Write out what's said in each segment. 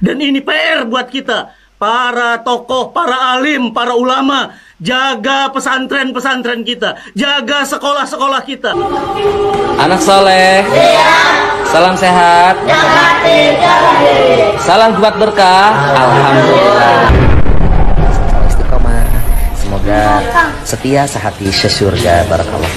Dan ini PR buat kita, para tokoh, para alim, para ulama. Jaga pesantren-pesantren kita, jaga sekolah-sekolah kita. Anak soleh, salam sehat, salam buat berkah, alhamdulillah. Istiqomah, semoga setia sehati sesurga. Barakallah.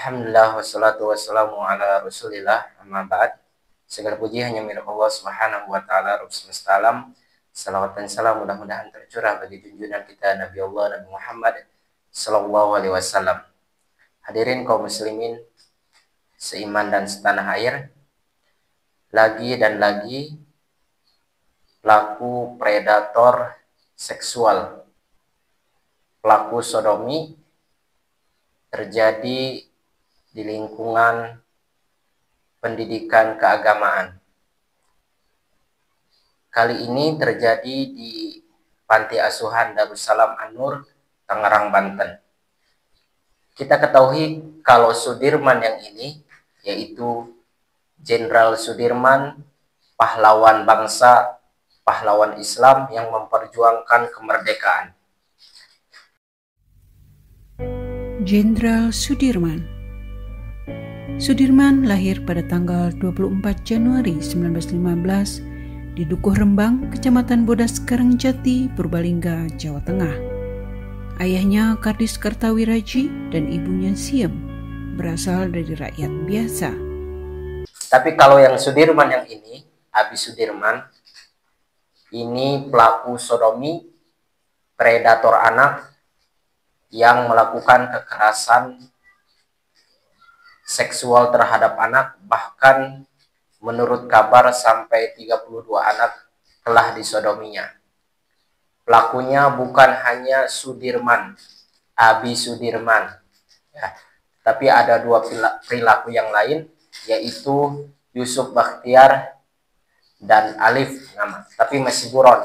Alhamdulillah, wassalatu wassalamu ala rasulillah, amma ba'd. Segala puji hanya milik Allah subhanahu wa ta'ala, Rabb semesta alam. Salawat dan salam mudah-mudahan tercurah bagi junjungan kita Nabi Allah Nabi Muhammad sallallahu alaihi wasallam. Hadirin kaum muslimin seiman dan setanah air, lagi dan lagi pelaku predator seksual, pelaku sodomi terjadi di lingkungan pendidikan keagamaan. Kali ini terjadi di Panti Asuhan Darussalam An-Nur, Tangerang, Banten. Kita ketahui kalau Sudirman yang ini, yaitu Jenderal Sudirman, pahlawan bangsa, pahlawan Islam yang memperjuangkan kemerdekaan. Jenderal Sudirman. Sudirman lahir pada tanggal 24 Januari 1915 di Dukuh Rembang, Kecamatan Bodas Karangjati, Purbalingga, Jawa Tengah. Ayahnya Kardis Kartawiraji dan ibunya Siem, berasal dari rakyat biasa. Tapi kalau yang Sudirman yang ini, Abi Sudirman, ini pelaku sodomi, predator anak yang melakukan kekerasan seksual terhadap anak, bahkan menurut kabar sampai 32 anak telah disodominya. Pelakunya bukan hanya Sudirman, Abi Sudirman, ya, tapi ada dua perilaku yang lain, yaitu Yusuf Bakhtiar dan Alif nama, tapi masih buron.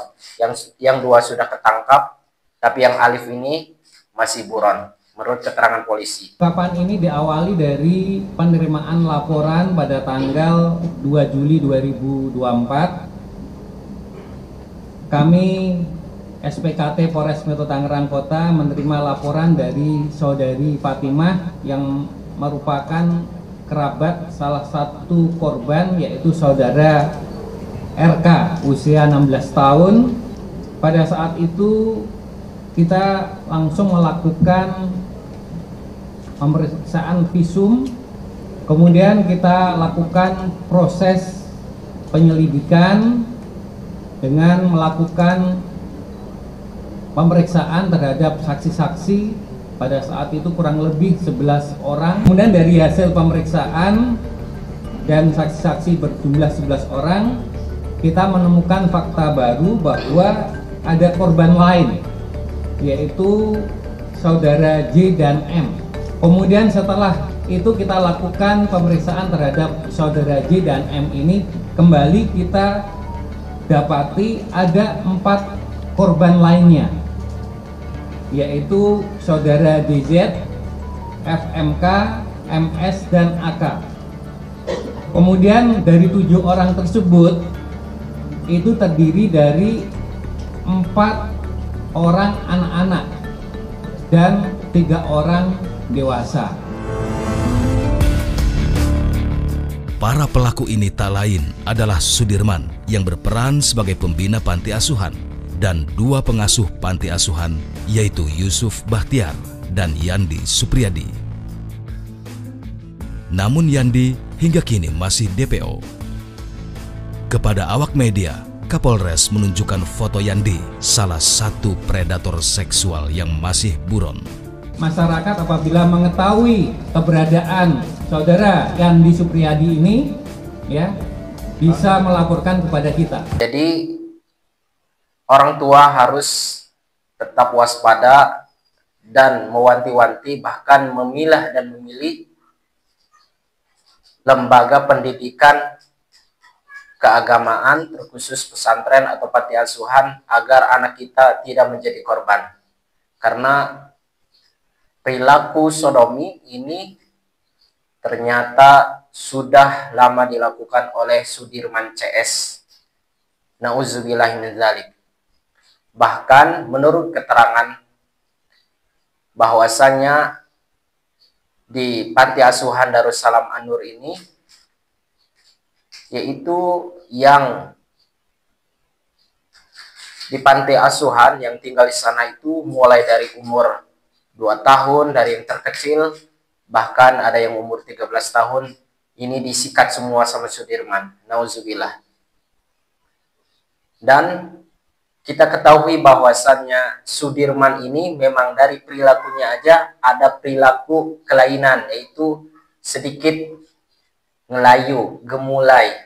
Yang dua sudah ketangkap, tapi yang Alif ini masih buron menurut keterangan polisi. Penangkapan ini diawali dari penerimaan laporan pada tanggal 2 Juli 2024. Kami SPKT Polres Metro Tangerang Kota menerima laporan dari saudari Fatimah yang merupakan kerabat salah satu korban, yaitu saudara RK usia 16 tahun. Pada saat itu kita langsung melakukan pemeriksaan visum, kemudian kita lakukan proses penyelidikan dengan melakukan pemeriksaan terhadap saksi-saksi. Pada saat itu kurang lebih 11 orang. Kemudian dari hasil pemeriksaan dan saksi-saksi berjumlah 11 orang, kita menemukan fakta baru bahwa ada korban lain, yaitu saudara J dan M. Kemudian setelah itu kita lakukan pemeriksaan terhadap saudara J dan M ini, kembali kita dapati ada 4 korban lainnya, yaitu saudara DZ, FMK, MS, dan AK. Kemudian dari 7 orang tersebut, itu terdiri dari 4 orang anak-anak dan 3 orang dewasa. Para pelaku ini tak lain adalah Sudirman yang berperan sebagai pembina panti asuhan dan 2 pengasuh panti asuhan, yaitu Yusuf Bakhtiar dan Yandi Supriyadi. Namun Yandi hingga kini masih DPO. Kepada awak media, Kapolres menunjukkan foto Yandi, salah satu predator seksual yang masih buron. Masyarakat apabila mengetahui keberadaan saudara Yandi Supriyadi ini, ya, bisa melaporkan kepada kita. Jadi orang tua harus tetap waspada dan mewanti-wanti, bahkan memilah dan memilih lembaga pendidikan keagamaan, terkhusus pesantren atau panti asuhan, agar anak kita tidak menjadi korban. Karena perilaku sodomi ini ternyata sudah lama dilakukan oleh Sudirman CS. Nauzubillah min dzalik. Bahkan menurut keterangan bahwasanya di panti asuhan Darussalam An-Nur ini, yaitu yang di panti asuhan yang tinggal di sana itu mulai dari umur 2 tahun, dari yang terkecil, bahkan ada yang umur 13 tahun, ini disikat semua sama Sudirman. Nauzubillah. Dan kita ketahui bahwasannya Sudirman ini memang dari perilakunya aja ada perilaku kelainan, yaitu sedikit ngelayu, gemulai,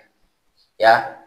ya.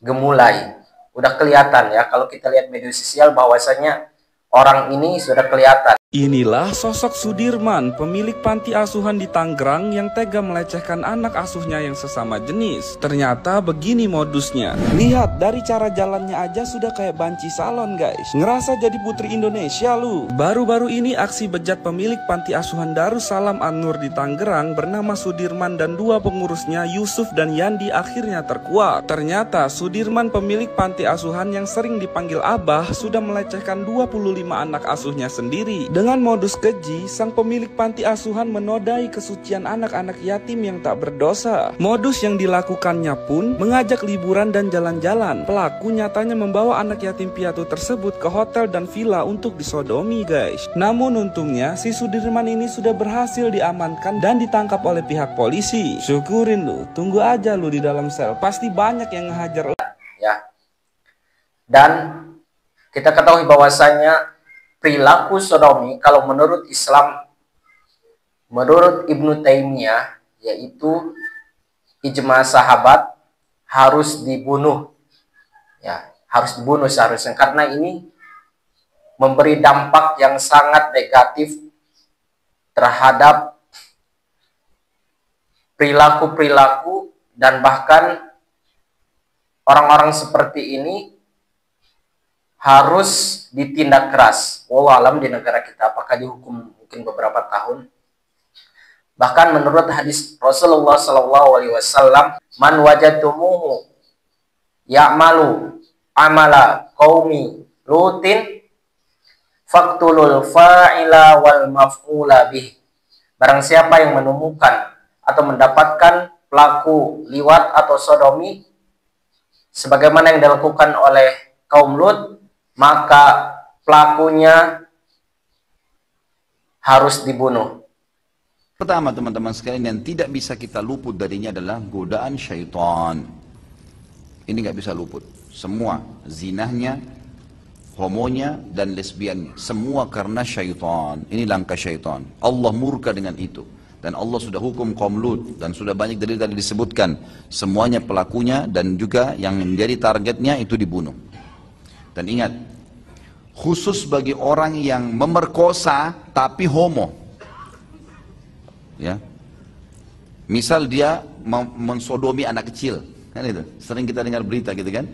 Gemulai. Udah kelihatan ya, kalau kita lihat media sosial bahwasanya orang ini sudah kelihatan. Inilah sosok Sudirman, pemilik panti asuhan di Tangerang yang tega melecehkan anak asuhnya yang sesama jenis. Ternyata begini modusnya. Lihat, dari cara jalannya aja sudah kayak banci salon guys. Ngerasa jadi putri Indonesia lu. Baru-baru ini aksi bejat pemilik panti asuhan Darussalam An-Nur di Tangerang bernama Sudirman dan 2 pengurusnya Yusuf dan Yandi akhirnya terkuak. Ternyata Sudirman, pemilik panti asuhan yang sering dipanggil Abah, sudah melecehkan 25 anak asuhnya sendiri. Dengan modus keji, sang pemilik panti asuhan menodai kesucian anak-anak yatim yang tak berdosa. Modus yang dilakukannya pun mengajak liburan dan jalan-jalan. Pelaku nyatanya membawa anak yatim piatu tersebut ke hotel dan villa untuk disodomi guys. Namun untungnya si Sudirman ini sudah berhasil diamankan dan ditangkap oleh pihak polisi. Syukurin lu, tunggu aja lu di dalam sel, pasti banyak yang ngehajar Ya. Dan kita ketahui bahwasanya perilaku sodomi kalau menurut Islam, menurut Ibnu Taimiyah, yaitu ijma sahabat, harus dibunuh. Ya, harus dibunuh seharusnya, karena ini memberi dampak yang sangat negatif terhadap perilaku-perilaku, dan bahkan orang-orang seperti ini harus ditindak keras. Wallahu alam di negara kita apakah dihukum mungkin beberapa tahun. Bahkan menurut hadis Rasulullah SAW, man wajadtumuhu ya'malu amala qaumi lutin faqtulul fa'ila wal maf'ula bih. Barang siapa yang menemukan atau mendapatkan pelaku liwat atau sodomi sebagaimana yang dilakukan oleh kaum Lut, maka pelakunya harus dibunuh. Pertama teman-teman sekalian, yang tidak bisa kita luput darinya adalah godaan syaitan. Ini nggak bisa luput. Semua zinahnya, homonya, dan lesbiannya, semua karena syaitan. Ini langkah syaitan. Allah murka dengan itu. Dan Allah sudah hukum kaum Lut, dan sudah banyak dari tadi disebutkan. Semuanya pelakunya dan juga yang menjadi targetnya itu dibunuh. Dan ingat, khusus bagi orang yang memerkosa tapi homo, ya, misal dia mensodomi anak kecil, kan itu sering kita dengar berita gitu kan,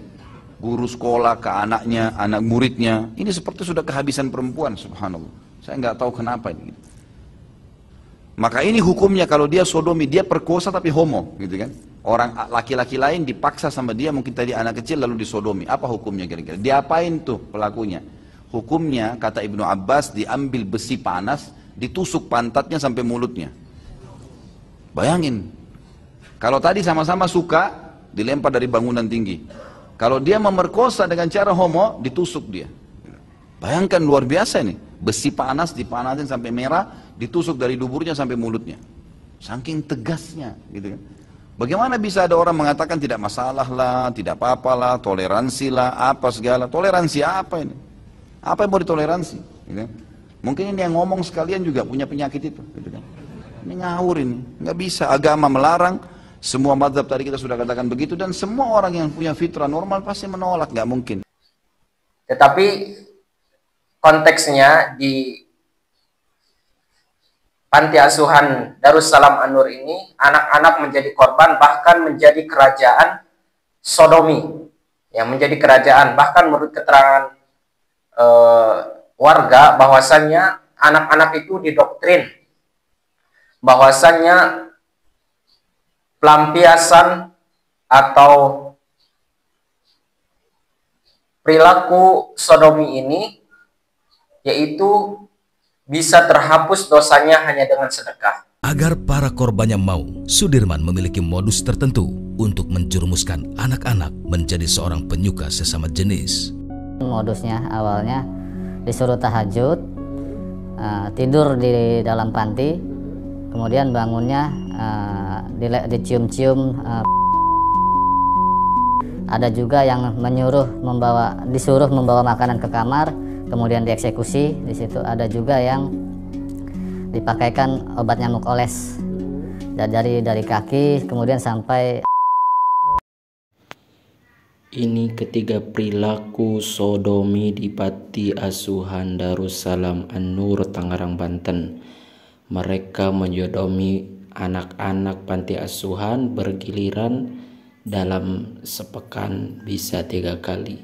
guru sekolah ke anaknya, anak muridnya, ini seperti sudah kehabisan perempuan, subhanallah. Saya nggak tahu kenapa ini. Maka ini hukumnya kalau dia sodomi, dia perkosa tapi homo, gitu kan. Orang laki-laki lain dipaksa sama dia, mungkin tadi anak kecil lalu disodomi. Apa hukumnya kira-kira? Diapain tuh pelakunya? Hukumnya kata Ibnu Abbas, diambil besi panas, ditusuk pantatnya sampai mulutnya. Bayangin, kalau tadi sama-sama suka, dilempar dari bangunan tinggi. Kalau dia memerkosa dengan cara homo, ditusuk dia. Bayangkan luar biasa nih, besi panas dipanasin sampai merah, ditusuk dari duburnya sampai mulutnya. Saking tegasnya, gitu kan. Bagaimana bisa ada orang mengatakan tidak masalah lah, tidak apa-apa lah, toleransi lah, apa segala. Toleransi apa ini? Apa yang mau ditoleransi? Gitu. Mungkin ini yang ngomong sekalian juga punya penyakit itu. Gitu kan. Ini ngawur ini. Nggak bisa, agama melarang, semua mazhab tadi kita sudah katakan begitu, dan semua orang yang punya fitrah normal pasti menolak, nggak mungkin. Tetapi konteksnya di panti asuhan Darussalam An-Nur ini, anak-anak menjadi korban, bahkan menjadi kerajaan sodomi yang menjadi kerajaan. Bahkan menurut keterangan warga bahwasannya anak-anak itu didoktrin bahwasannya pelampiasan atau perilaku sodomi ini yaitu bisa terhapus dosanya hanya dengan sedekah. Agar para korbannya mau, Sudirman memiliki modus tertentu untuk menjerumuskan anak-anak menjadi seorang penyuka sesama jenis. Modusnya awalnya disuruh tahajud, tidur di dalam panti, kemudian bangunnya dicium-cium. Ada juga yang disuruh membawa makanan ke kamar, kemudian dieksekusi. Di situ ada juga yang dipakaikan obat nyamuk oles dari kaki kemudian sampai. Ini ketiga perilaku sodomi di Panti Asuhan Darussalam An-Nur, Tangerang, Banten. Mereka menyodomi anak-anak panti asuhan bergiliran dalam sepekan bisa 3 kali.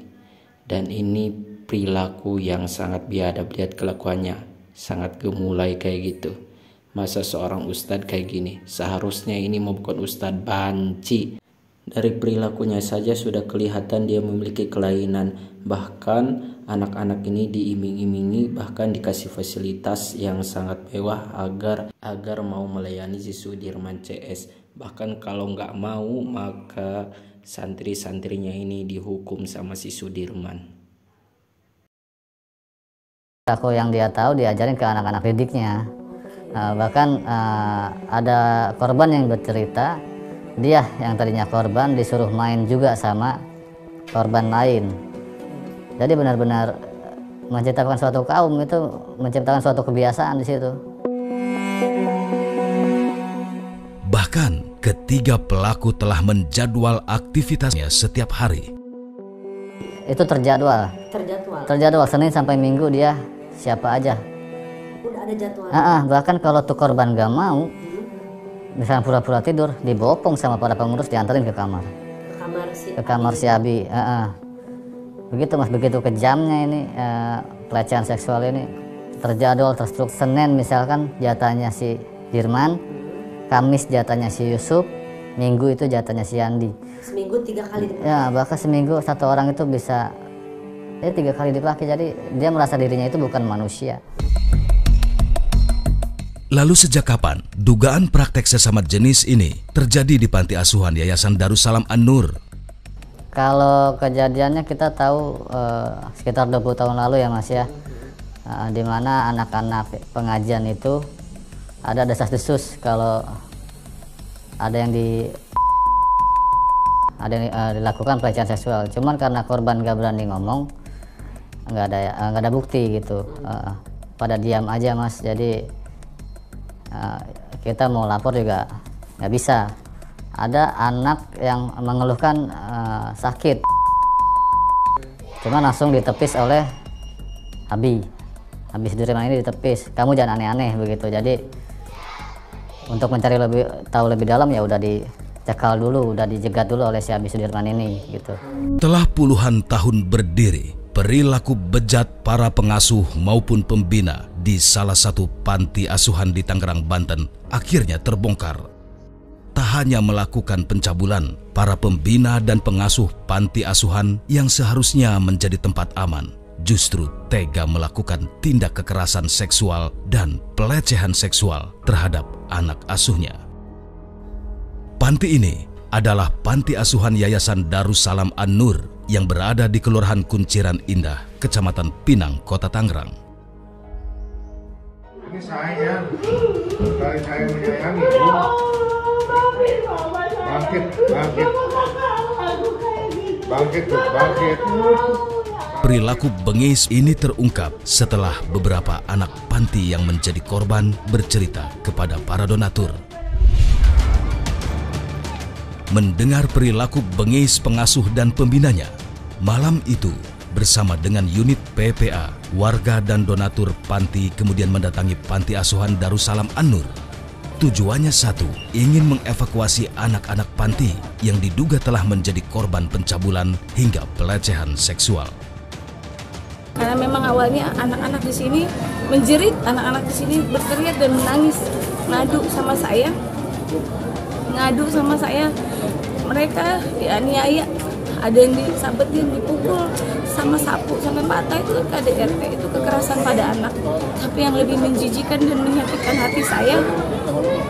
Dan ini perilaku yang sangat biadab, lihat kelakuannya, sangat gemulai kayak gitu. Masa seorang ustadz kayak gini? Seharusnya ini bukan ustadz banci. Dari perilakunya saja sudah kelihatan dia memiliki kelainan. Bahkan anak-anak ini diiming-imingi, bahkan dikasih fasilitas yang sangat mewah agar mau melayani si Sudirman CS. Bahkan kalau nggak mau maka santri-santrinya ini dihukum sama si Sudirman. Aku yang dia tahu diajarin ke anak-anak didiknya. Bahkan ada korban yang bercerita, dia yang tadinya korban disuruh main juga sama korban lain. Jadi benar-benar menciptakan suatu kaum, itu menciptakan suatu kebiasaan di situ. Bahkan ketiga pelaku telah menjadwal aktivitasnya setiap hari. Itu terjadwal. Senin sampai Minggu dia siapa aja. Udah ada jadwal. Bahkan kalau tuh korban gak mau, misalnya pura-pura tidur, dibopong sama para pengurus, diantarin ke kamar. Ke kamar si Abi. Begitu mas, begitu kejamnya ini pelecehan seksual ini. Terjadwal, terstruktur. Senin misalkan jatahnya si Dirman, Kamis jatahnya si Yusuf, Minggu itu jatahnya si Andi. Seminggu 3 kali dipakai. Ya, bahkan seminggu satu orang itu bisa 3 kali dipakai. Jadi dia merasa dirinya itu bukan manusia. Lalu sejak kapan dugaan praktek sesama jenis ini terjadi di Panti Asuhan Yayasan Darussalam An-Nur? Kalau kejadiannya kita tahu sekitar 20 tahun lalu ya mas ya, di mana anak-anak pengajian itu ada desas-desus kalau ada yang dilakukan pelecehan seksual. Cuman karena korban gak berani ngomong, nggak ada bukti gitu, pada diam aja mas. Jadi kita mau lapor juga nggak bisa. Ada anak yang mengeluhkan sakit, cuma langsung ditepis oleh Abi Sudirman ini, ditepis, kamu jangan aneh-aneh begitu. Jadi untuk mencari tahu lebih dalam ya udah dicekal dulu, udah dijegat dulu oleh si Abi Sudirman ini gitu. Telah puluhan tahun berdiri, perilaku bejat para pengasuh maupun pembina di salah satu panti asuhan di Tangerang, Banten akhirnya terbongkar. Tak hanya melakukan pencabulan, para pembina dan pengasuh panti asuhan yang seharusnya menjadi tempat aman justru tega melakukan tindak kekerasan seksual dan pelecehan seksual terhadap anak asuhnya. Panti ini adalah Panti Asuhan Yayasan Darussalam An-Nur yang berada di Kelurahan Kunciran Indah, Kecamatan Pinang, Kota Tangerang. Ini saya menyayangi. Bangkit. Perilaku bengis ini terungkap setelah beberapa anak panti yang menjadi korban bercerita kepada para donatur. Mendengar perilaku bengis pengasuh dan pembinanya, malam itu bersama dengan unit PPA, warga dan donatur panti kemudian mendatangi Panti Asuhan Darussalam An-Nur. Tujuannya satu, ingin mengevakuasi anak-anak panti yang diduga telah menjadi korban pencabulan hingga pelecehan seksual. Karena memang awalnya anak-anak di sini menjerit, anak-anak di sini berteriak dan menangis, ngadu sama saya. Mereka dianiaya, ada yang disabetin, dipukul sama sapu sampai patah. Itu KDRT, itu kekerasan pada anak. Tapi yang lebih menjijikan dan menyakitkan hati saya,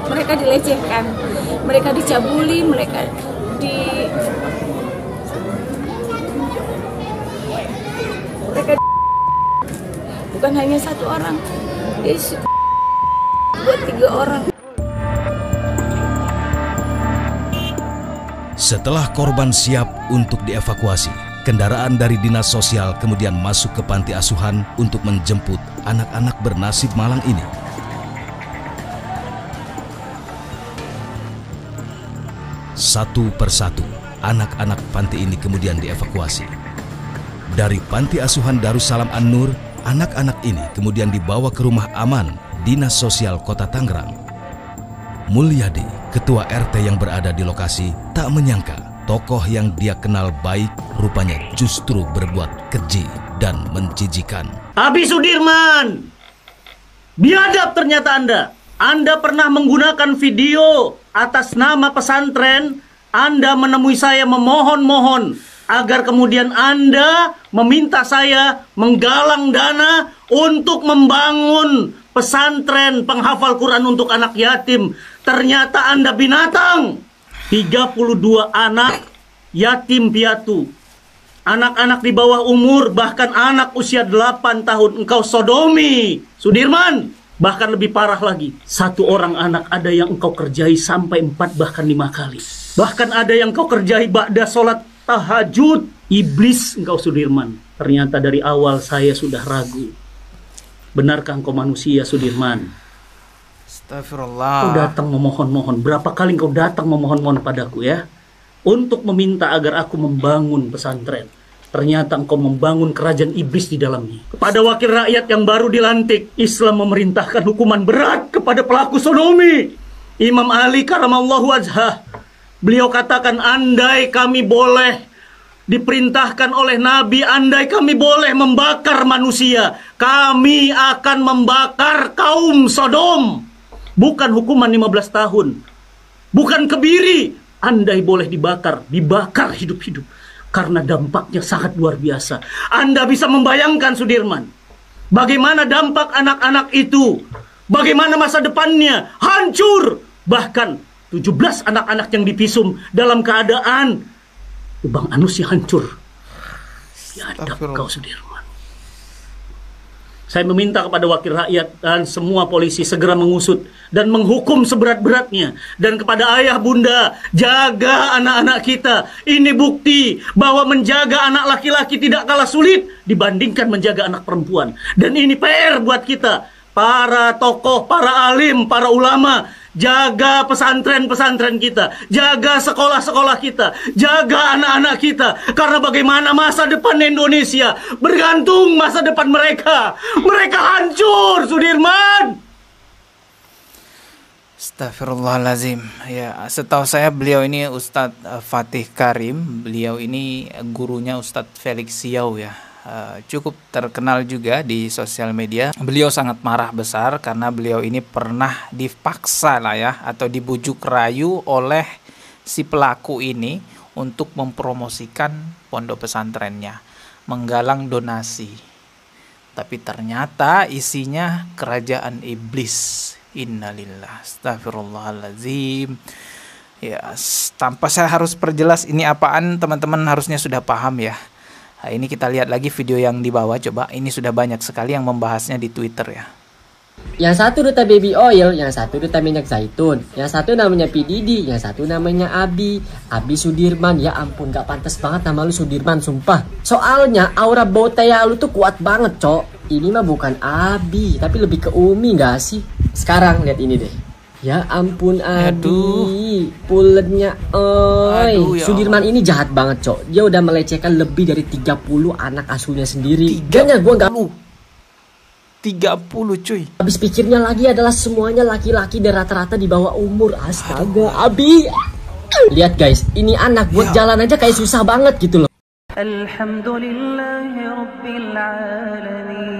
mereka dilecehkan, mereka dicabuli, mereka bukan hanya satu orang, buat 3 orang. Setelah korban siap untuk dievakuasi, kendaraan dari dinas sosial kemudian masuk ke panti asuhan untuk menjemput anak-anak bernasib malang ini. Satu persatu, anak-anak panti ini kemudian dievakuasi. Dari panti asuhan Darussalam An-Nur, anak-anak ini kemudian dibawa ke rumah aman Dinas Sosial Kota Tangerang. Mulyadi, ketua RT yang berada di lokasi, tak menyangka tokoh yang dia kenal baik rupanya justru berbuat keji dan menjijikan. Abi Sudirman, biadab ternyata Anda. Anda pernah menggunakan video atas nama pesantren. Anda menemui saya memohon-mohon agar kemudian Anda meminta saya menggalang dana untuk membangun pesantren penghafal Quran untuk anak yatim. Ternyata Anda binatang. 32 anak yatim piatu, anak-anak di bawah umur, bahkan anak usia 8 tahun engkau sodomi, Sudirman. Bahkan lebih parah lagi, 1 orang anak ada yang engkau kerjai sampai 4 bahkan 5 kali. Bahkan ada yang engkau kerjai ba'da sholat tahajud. Iblis engkau Sudirman. Ternyata dari awal saya sudah ragu. Benarkah engkau manusia Sudirman? Astagfirullah. Kau datang memohon-mohon. Berapa kali engkau datang memohon-mohon padaku ya, untuk meminta agar aku membangun pesantren. Ternyata engkau membangun kerajaan iblis di dalamnya. Kepada wakil rakyat yang baru dilantik, Islam memerintahkan hukuman berat kepada pelaku sodomi. Imam Ali karamallahu wajhah, beliau katakan, andai kami boleh diperintahkan oleh Nabi, andai kami boleh membakar manusia, kami akan membakar kaum Sodom. Bukan hukuman 15 tahun, bukan kebiri. Andai boleh dibakar hidup-hidup. Karena dampaknya sangat luar biasa. Anda bisa membayangkan Sudirman, bagaimana dampak anak-anak itu, bagaimana masa depannya hancur. Bahkan 17 anak-anak yang divisum dalam keadaan lubang anusnya hancur. Biadab kau Sudirman. Saya meminta kepada wakil rakyat dan semua polisi segera mengusut dan menghukum seberat-beratnya. Dan kepada ayah bunda, jaga anak-anak kita. Ini bukti bahwa menjaga anak laki-laki tidak kalah sulit dibandingkan menjaga anak perempuan. Dan ini PR buat kita, para tokoh, para alim, para ulama. Jaga pesantren-pesantren kita, jaga sekolah-sekolah kita, jaga anak-anak kita. Karena bagaimana masa depan Indonesia bergantung masa depan mereka. Mereka hancur, Sudirman. Astagfirullahaladzim. Ya, setahu saya beliau ini Ustadz Fatih Karim. Beliau ini gurunya Ustadz Felix Siau ya. Cukup terkenal juga di sosial media. Beliau sangat marah besar karena beliau ini pernah dipaksa lah ya, atau dibujuk rayu oleh si pelaku ini untuk mempromosikan pondok pesantrennya, menggalang donasi. Tapi ternyata isinya kerajaan iblis. Innalillah, astagfirullahaladzim. Ya, tanpa saya harus perjelas ini apaan, teman-teman harusnya sudah paham ya. Nah, ini kita lihat lagi video yang di bawah, coba. Ini sudah banyak sekali yang membahasnya di Twitter ya. Yang satu duta baby oil, yang satu duta minyak zaitun, yang satu namanya P. Didi, yang satu namanya Abi Sudirman. Ya ampun, gak pantas banget nama lu Sudirman, sumpah. Soalnya aura botaya lu tuh kuat banget, cok. Ini mah bukan Abi, tapi lebih ke Umi gak sih? Sekarang lihat ini deh. Ya ampun Abi, puletnya oi. Ya Sudirman ini jahat banget, cok. Dia udah melecehkan lebih dari 30 anak asuhnya sendiri. Kayaknya gua gak 30 cuy. Habis pikirnya lagi adalah semuanya laki-laki dan rata-rata di bawah umur. Astaga, Abi. Lihat guys, ini anak buat jalan aja kayak susah banget gitu loh. Alhamdulillahirabbil alamin.